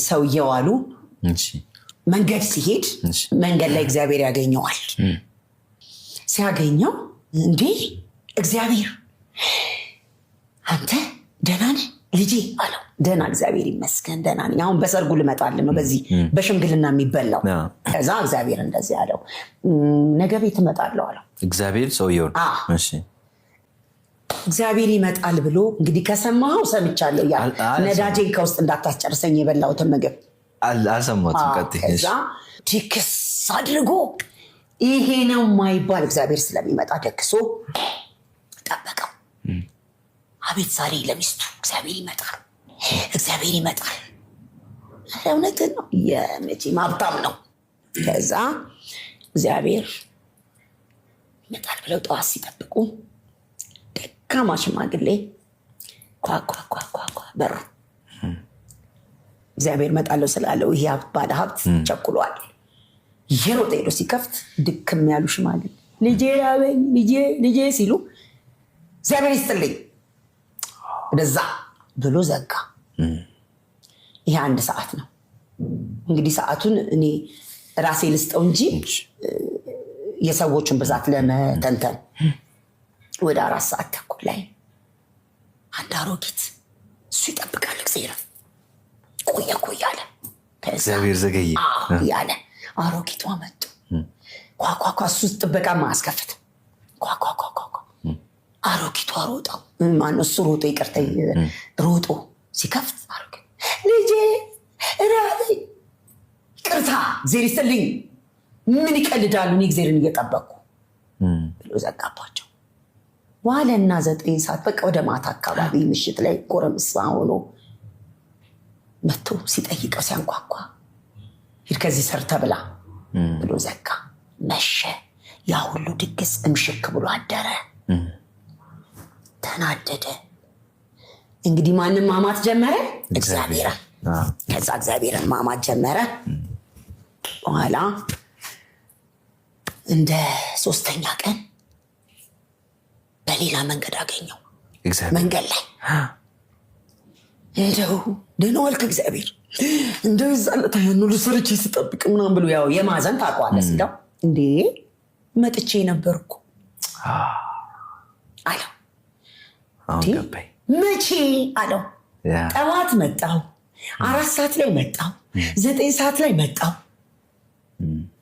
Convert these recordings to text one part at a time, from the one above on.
ሰውየው አሉ መንገድ ሲሄድ መንገድ ላይ እግዚአብሔር ያገኘዋል። ሲያገኘው እንዴ እግዚአብሔር አንተ ደህና ነህ ልጄ አለው። ደህና እግዚአብሔር ይመስገን ደህና ነኝ። አሁን በሰርጉ ልመጣልን ነው በዚህ በሽምግልና የሚበላው። ከዛ እግዚአብሔር እንደዚህ አለው ነገ ቤት እመጣለሁ አለው እግዚአብሔር ሰውየውን። እሺ እግዚአብሔር ይመጣል ብሎ እንግዲህ ከሰማኸው ሰምቻለሁ ያ ነዳጄን ከውስጥ እንዳታስጨርሰኝ የበላሁትን ምግብ አልሰማሁትም። ከዛ ቲክስ አድርጎ ይሄ ነው ማይባል እግዚአብሔር ስለሚመጣ ደግሶ ጠበቀው። አቤት ዛሬ ለሚስቱ እግዚአብሔር ይመጣል እግዚአብሔር ይመጣል። እውነትን ነው የመቼም ሀብታም ነው። ከዛ እግዚአብሔር ይመጣል ብለው ጠዋት ሲጠብቁ ደካማ ሽማግሌ ኳኳኳኳኳ በሩ እግዚአብሔር መጣለው ስላለው ይሄ ባለ ሀብት ቸኩሏል። የሮጠ ሄዶ ሲከፍት ድክም ያሉ ሽማግሌ ልጄ ራበኝ ልጄ ሲሉ እግዚአብሔር ይስጥልኝ ወደዛ ብሎ ዘጋ። ይሄ 1 ሰዓት ነው እንግዲህ ሰዓቱን እኔ ራሴ ልስጠው እንጂ የሰዎችን ብዛት ለመተንተን ወደ 4 ሰዓት ተኩል ላይ አንድ አሮጊት እሱ ይጠብቃል እግዚአብሔር ቆየ አለ። እግዚአብሔር ዘገየ ያለ አሮጊቷ መጡ። ኳኳኳ እሱ ጥበቃ ማስከፍት ኳኳኳኳ አሮጊቷ ሮጠው ማነው እሱ ሮጦ ይቅርታ ሮጦ ሲከፍት አሮጊት ልጄ ራበኝ ይቅርታ እግዚአብሔር ይስጥልኝ ምን ይቀልዳሉ እኔ እግዚአብሔርን እየጠበቅኩ ብሎ ዘጋባቸው። ዋለና 9 ሰዓት በቃ ወደ ማታ አካባቢ ምሽት ላይ ጎረምሳ ሆኖ መጥቶ ሲጠይቀው ሲያንኳኳ ሂድ ከዚህ ሰርተ ብላ ብሎ ዘጋ። መሸ። ያ ሁሉ ድግስ እምሽክ ብሎ አደረ። ተናደደ። እንግዲህ ማንም ማማት ጀመረ እግዚአብሔር። ከዛ እግዚአብሔርን ማማት ጀመረ። በኋላ እንደ 3ኛ ቀን በሌላ መንገድ አገኘው። መንገድ ላይ እንደው ደህና ዋልክ እግዚአብሔር እንደው ይዛለታ ያኑ ልሰርቼ ስጠብቅ ምናምን ብሎ ያው የማዘን ታውቀዋለህ ሲለው እንዴ መጥቼ ነበርኩ አለው። መቼ አለው። ጠዋት መጣው 4 ሰዓት ላይ መጣው 9 ሰዓት ላይ መጣው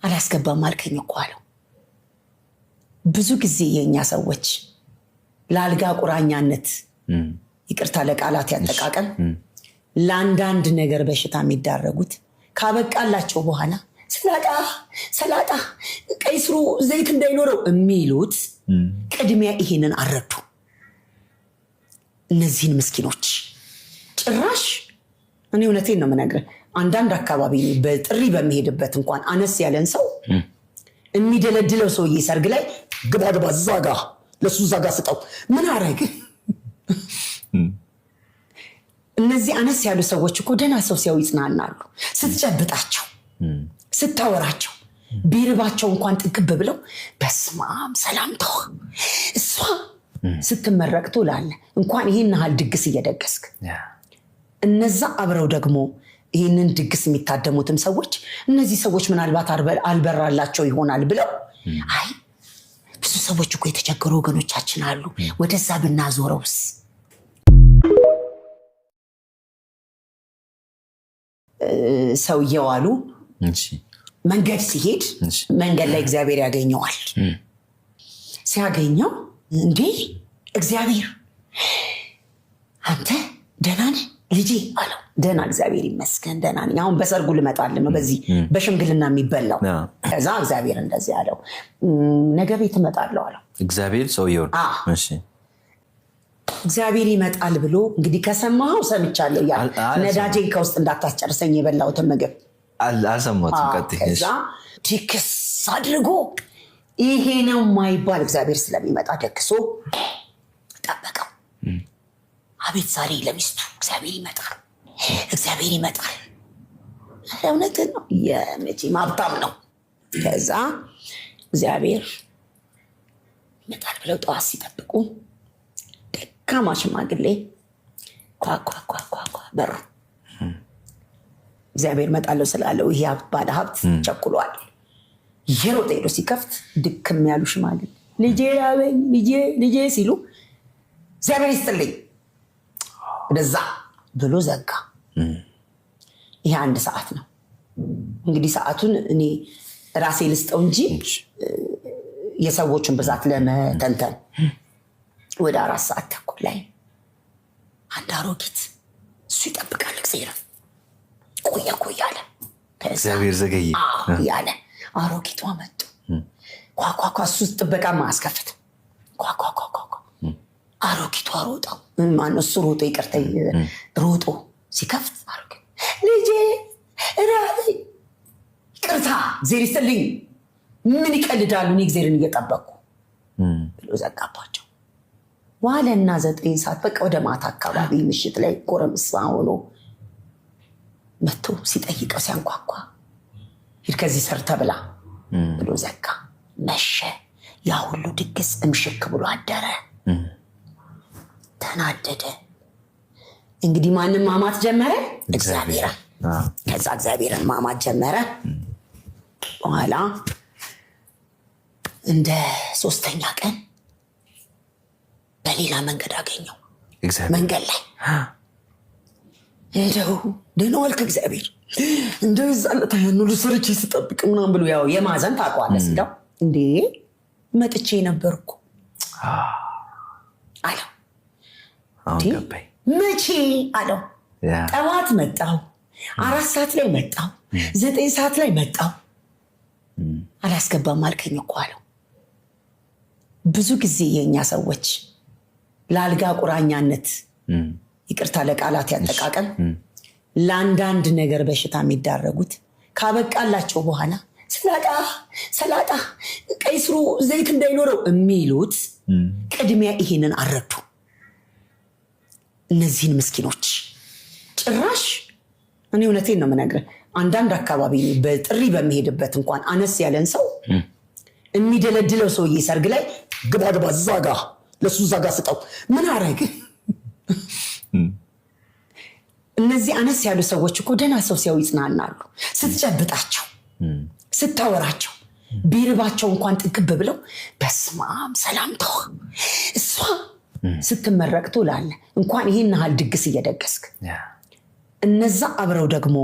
አላስገባም አልከኝ እኮ አለው። ብዙ ጊዜ የኛ ሰዎች ለአልጋ ቁራኛነት ይቅርታ ለቃላት ያጠቃቀም ለአንዳንድ ነገር በሽታ የሚዳረጉት ካበቃላቸው በኋላ ሰላጣ ቀይ ስሩ ዘይት እንዳይኖረው የሚሉት ቅድሚያ ይሄንን አረዱ። እነዚህን ምስኪኖች ጭራሽ እኔ እውነቴን ነው የምነግርህ አንዳንድ አካባቢ በጥሪ በሚሄድበት እንኳን አነስ ያለን ሰው የሚደለድለው ሰውዬ ሰርግ ላይ ግባ ዛጋ ለሱ ዛጋ ስጠው ምን አረግ። እነዚህ አነስ ያሉ ሰዎች እኮ ደህና ሰው ሲያው ይጽናናሉ። ስትጨብጣቸው ስታወራቸው ቢርባቸው እንኳን ጥግብ ብለው በስማም ሰላምታው እሷ ስትመረቅ ትውላለህ። እንኳን ይሄን ያህል ድግስ እየደገስክ እነዛ አብረው ደግሞ ይህንን ድግስ የሚታደሙትም ሰዎች እነዚህ ሰዎች ምናልባት አልበራላቸው ይሆናል ብለው አይ ብዙ ሰዎች እኮ የተቸገሩ ወገኖቻችን አሉ ወደዛ ብናዞረውስ። ሰውየው አሉ መንገድ ሲሄድ መንገድ ላይ እግዚአብሔር ያገኘዋል። ሲያገኘው እንዴ እግዚአብሔር አንተ ደህና ነህ ልጄ አለው። ደህና እግዚአብሔር ይመስገን ደህና ነኝ። አሁን በሰርጉ ልመጣልን ነው በዚህ በሽምግልና የሚበላው። ከዛ እግዚአብሔር እንደዚህ አለው ነገ ቤት እመጣለሁ አለው እግዚአብሔር ሰውየውን። እሺ እግዚአብሔር ይመጣል ብሎ እንግዲህ ከሰማኸው ሰምቻለሁ ያ ነዳጄን ከውስጥ እንዳታስጨርሰኝ የበላሁትን ምግብ አልሰማሁትም። ከዛ ቲክስ አድርጎ ይሄ ነው ማይባል እግዚአብሔር ስለሚመጣ ደግሶ ጠበቀው። አቤት ዛሬ ለሚስቱ እግዚአብሔር ይመጣል እግዚአብሔር ይመጣል። እውነትን ነው የመቼም ሀብታም ነው። ከዛ እግዚአብሔር ይመጣል ብለው ጠዋት ሲጠብቁ ደካማ ሽማግሌ ኳኳኳኳኳ በሩ እግዚአብሔር መጣለው ስላለው ይሄ ባለ ሀብት ቸኩሏል። የሮጠ ሄዶ ሲከፍት ድክም ያሉ ሽማግሌ ልጄ ራበኝ ልጄ ሲሉ እግዚአብሔር ይስጥልኝ ወደዛ ብሎ ዘጋ። ይሄ 1 ሰዓት ነው እንግዲህ። ሰዓቱን እኔ ራሴ ልስጠው እንጂ የሰዎችን ብዛት ለመተንተን ወደ 4 ሰዓት ተኩል ላይ አንድ አሮጊት እሱ ይጠብቃል እግዚአብሔር ቆየ አለ። እግዚአብሔር ዘገየ ያለ አሮጊቷ መጡ። ኳኳኳ እሱ ጥበቃ ማስከፍት ኳኳኳ አሮጊቷ ሮጠው ማነው እሱ ሮጦ ይቅርታ ሮጦ ሲከፍት አሮጊት ልጄ ራበኝ ይቅርታ እግዚአብሔር ይስጥልኝ ምን ይቀልዳሉ እኔ እግዚአብሔርን እየጠበቅኩ ብሎ ዘጋባቸው። ዋለና 9 ሰዓት በቃ ወደ ማታ አካባቢ ምሽት ላይ ጎረምሳ ሆኖ መጥቶ ሲጠይቀው ሲያንኳኳ ሂድ ከዚህ ሰርተ ብላ ብሎ ዘጋ። መሸ። ያ ሁሉ ድግስ እምሽክ ብሎ አደረ። ተናደደ። እንግዲህ ማንም ማማት ጀመረ? እግዚአብሔር። ከዛ እግዚአብሔርን ማማት ጀመረ። በኋላ እንደ 3ኛ ቀን በሌላ መንገድ አገኘው። መንገድ ላይ እንደው ደህና ዋልክ እግዚአብሔር እንደው ይዛለታ ያኑ ልሰርች ስጠብቅ ምናምን ብሎ ያው የማዘን ታውቀዋለህ ሲለው እንዴ መጥቼ ነበርኩ አለው። መቼ አለው። ጠዋት መጣው፣ 4 ሰዓት ላይ መጣው፣ 9 ሰዓት ላይ መጣው። አላስገባም አልከኝ እኮ አለው። ብዙ ጊዜ የኛ ሰዎች ለአልጋ ቁራኛነት ይቅርታ ለቃላት ያጠቃቀም ለአንዳንድ ነገር በሽታ የሚዳረጉት ካበቃላቸው በኋላ ሰላጣ ቀይ ስሩ ዘይት እንዳይኖረው የሚሉት ቅድሚያ ይሄንን አረዱ። እነዚህን ምስኪኖች ጭራሽ እኔ እውነቴን ነው የምነግርህ። አንዳንድ አካባቢ በጥሪ በሚሄድበት እንኳን አነስ ያለን ሰው የሚደለድለው ሰውዬ ሰርግ ላይ ግባ ዛጋ ለሱ ዛጋ ስጠው ምን አረግ። እነዚህ አነስ ያሉ ሰዎች እኮ ደህና ሰው ሲያው ይጽናናሉ። ስትጨብጣቸው ስታወራቸው ቢርባቸው እንኳን ጥግብ ብለው በስማም ሰላምታዋ እሷ ስትመረቅ ትውላለህ። እንኳን ይህን ያህል ድግስ እየደገስክ እነዛ አብረው ደግሞ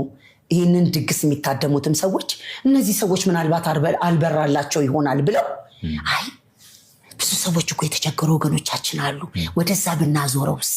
ይህንን ድግስ የሚታደሙትም ሰዎች እነዚህ ሰዎች ምናልባት አልበራላቸው ይሆናል ብለው አይ ብዙ ሰዎች እኮ የተቸገሩ ወገኖቻችን አሉ ወደዛ ብናዞረውስ